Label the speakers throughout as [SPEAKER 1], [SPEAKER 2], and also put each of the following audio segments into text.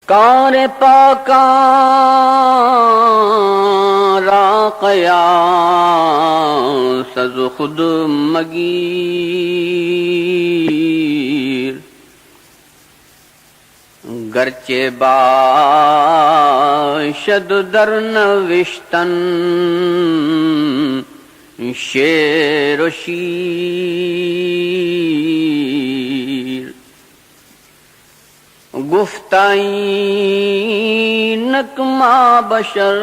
[SPEAKER 1] کار پاکاں را قیاس خود مگیر، گرچه باشد در نوشتن شعر و شیر. گفتائینک ما بشر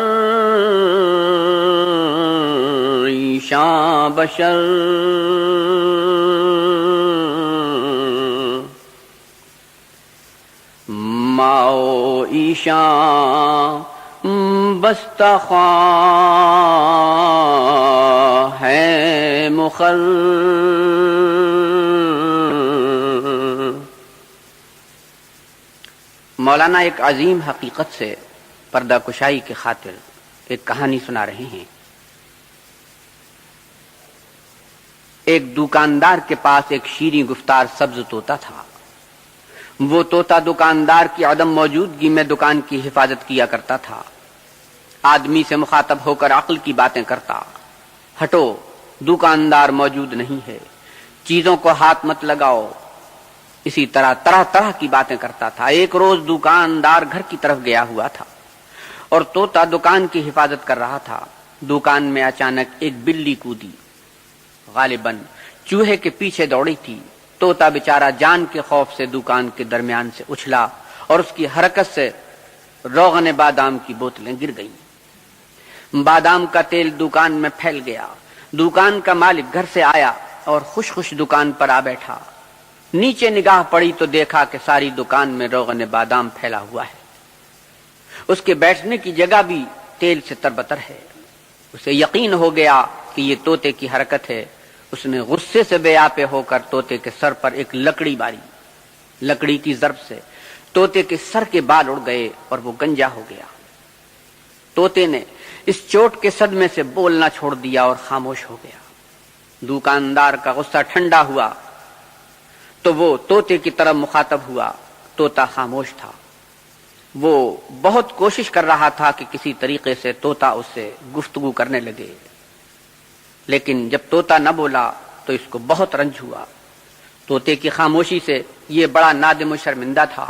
[SPEAKER 1] ایشاں بشر، ماؤ ایشاں بستہ خواہ ہے مخر. مولانا ایک عظیم حقیقت سے پردہ کشائی کی خاطر ایک کہانی سنا رہے ہیں. ایک دکاندار کے پاس ایک شیریں گفتار سبز طوطا تھا. وہ طوطا دکاندار کی عدم موجودگی میں دکان کی حفاظت کیا کرتا تھا. آدمی سے مخاطب ہو کر عقل کی باتیں کرتا. ہٹو، دکاندار موجود نہیں ہے، چیزوں کو ہاتھ مت لگاؤ. اسی طرح طرح طرح کی باتیں کرتا تھا. ایک روز دکاندار گھر کی طرف گیا ہوا تھا اور طوطا دکان کی حفاظت کر رہا تھا. دکان میں اچانک ایک بلی کودی، غالباً چوہے کے پیچھے دوڑی تھی. طوطا بیچارہ جان کے خوف سے دکان کے درمیان سے اچھلا اور اس کی حرکت سے روغن بادام کی بوتلیں گر گئیں. بادام کا تیل دکان میں پھیل گیا. دکان کا مالک گھر سے آیا اور خوش خوش دکان پر آ بیٹھا. نیچے نگاہ پڑی تو دیکھا کہ ساری دکان میں روغن بادام پھیلا ہوا ہے. اس کے بیٹھنے کی جگہ بھی تیل سے تربتر ہے. اسے یقین ہو گیا کہ یہ طوطے کی حرکت ہے. اس نے غصے سے بے آپے ہو کر طوطے کے سر پر ایک لکڑی ماری. لکڑی کی ضرب سے طوطے کے سر کے بال اڑ گئے اور وہ گنجا ہو گیا. طوطے نے اس چوٹ کے صدمے سے بولنا چھوڑ دیا اور خاموش ہو گیا. دکاندار کا غصہ ٹھنڈا ہوا تو وہ طوطے کی طرف مخاطب ہوا. طوطا خاموش تھا. وہ بہت کوشش کر رہا تھا کہ کسی طریقے سے طوطا اس سے گفتگو کرنے لگے، لیکن جب طوطا نہ بولا تو اس کو بہت رنج ہوا. طوطے کی خاموشی سے یہ بڑا نادم و شرمندہ تھا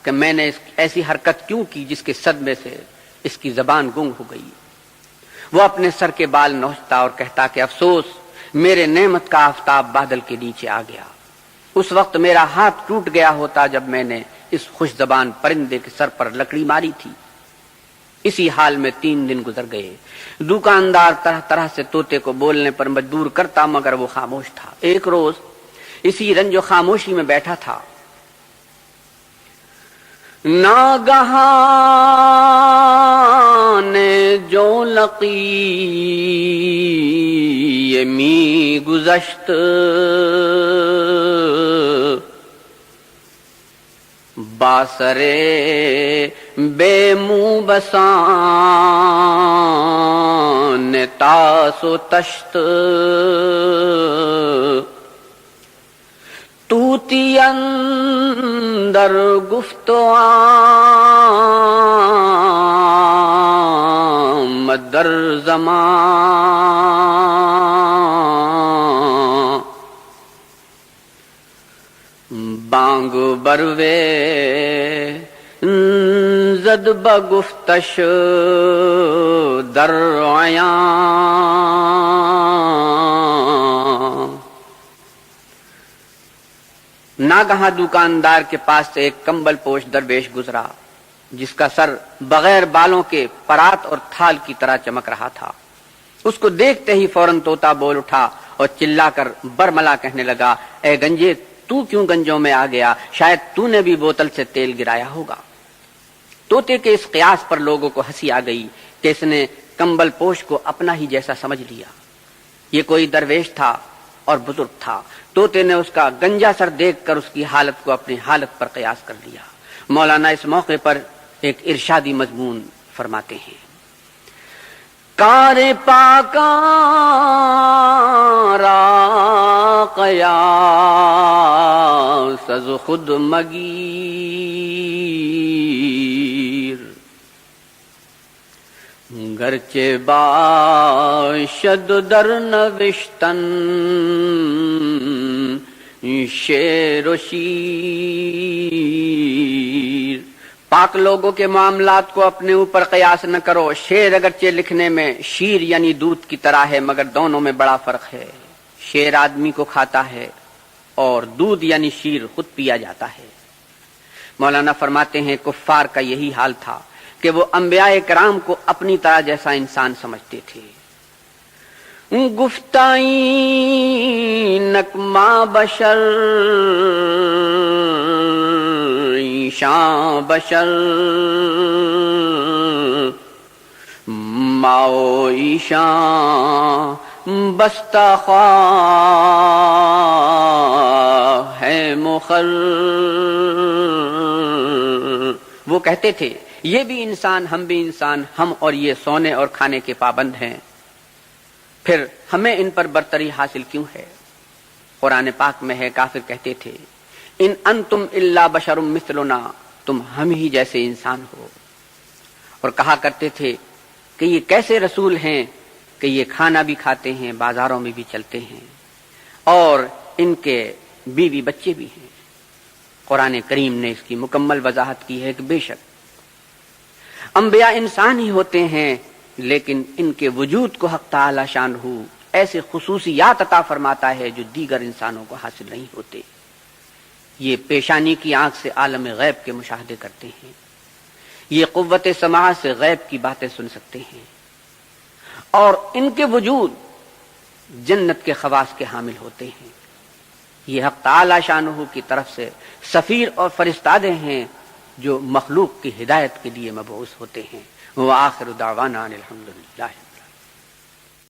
[SPEAKER 1] کہ میں نے ایسی حرکت کیوں کی جس کے صدمے سے اس کی زبان گنگ ہو گئی. وہ اپنے سر کے بال نوچتا اور کہتا کہ افسوس، میرے نعمت کا آفتاب بادل کے نیچے آ گیا. اس وقت میرا ہاتھ ٹوٹ گیا ہوتا جب میں نے اس خوش زبان پرندے کے سر پر لکڑی ماری تھی. اسی حال میں 3 دن گزر گئے. دکاندار طرح طرح سے طوطے کو بولنے پر مجبور کرتا مگر وہ خاموش تھا. ایک روز اسی رنج و خاموشی میں بیٹھا تھا. ناگہان جو لقی می گذشت، باسرے بے منہ بسان تاس و تشت، طوطی اندر گفت و آمد در زمان، بانگ بروے زد بگفتش در عیان. ناگہاں دکاندار کے پاس سے ایک کمبل پوش درویش گزرا جس کا سر بغیر بالوں کے پرات اور تھال کی طرح چمک رہا تھا. اس کو دیکھتے ہی فوراً طوطا بول اٹھا اور چلا کر برملا کہنے لگا، اے گنجے، تو کیوں گنجوں میں آ گیا؟ شاید تو نے بھی بوتل سے تیل گرایا ہوگا. طوطے کے اس قیاس پر لوگوں کو ہنسی آ گئی کہ اس نے کمبل پوش کو اپنا ہی جیسا سمجھ لیا. یہ کوئی درویش تھا اور بزرگ تھا. طوطے نے اس کا گنجا سر دیکھ کر اس کی حالت کو اپنی حالت پر قیاس کر لیا. مولانا اس موقع پر ایک ارشادی مضمون فرماتے ہیں، کار پاکاں را قیاس از خود مگیر، گرچہ باشد در نوشتن شعر و شیر، پاک لوگوں کے معاملات کو اپنے اوپر قیاس نہ کرو، شعر اگرچہ لکھنے میں شیر یعنی دودھ کی طرح ہے مگر دونوں میں بڑا فرق ہے، شعر آدمی کو کھاتا ہے اور دودھ یعنی شیر خود پیا جاتا ہے۔ مولانا فرماتے ہیں کفار کا یہی حال تھا کہ وہ انبیاء کرام کو اپنی طرح جیسا انسان سمجھتے تھے۔ گفتائی نکما بشر شاں بشر ماؤ ایشاں بستہ خواہ ہے مخر، وہ کہتے تھے یہ بھی انسان ہم بھی انسان، ہم اور یہ سونے اور کھانے کے پابند ہیں، پھر ہمیں ان پر برتری حاصل کیوں ہے؟ قرآن پاک میں ہے کافر کہتے تھے ان انتم الا بشر مثلنا، تم ہم ہی جیسے انسان ہو، اور کہا کرتے تھے کہ یہ کیسے رسول ہیں کہ یہ کھانا بھی کھاتے ہیں، بازاروں میں بھی چلتے ہیں اور ان کے بیوی بچے بھی ہیں۔ قرآن کریم نے اس کی مکمل وضاحت کی ہے کہ بے شک انبیاء انسان ہی ہوتے ہیں لیکن ان کے وجود کو حق تعالی شان ہو ایسے خصوصیات عطا فرماتا ہے جو دیگر انسانوں کو حاصل نہیں ہوتے۔ یہ پیشانی کی آنکھ سے عالم غیب کے مشاہدے کرتے ہیں، یہ قوت سماع سے غیب کی باتیں سن سکتے ہیں، اور ان کے وجود جنت کے خواص کے حامل ہوتے ہیں۔ یہ حق تعالی شانہ کی طرف سے سفیر اور فرستادے ہیں جو مخلوق کی ہدایت کے لیے مبعوث ہوتے ہیں۔ وآخر دعوانا الحمدللہ۔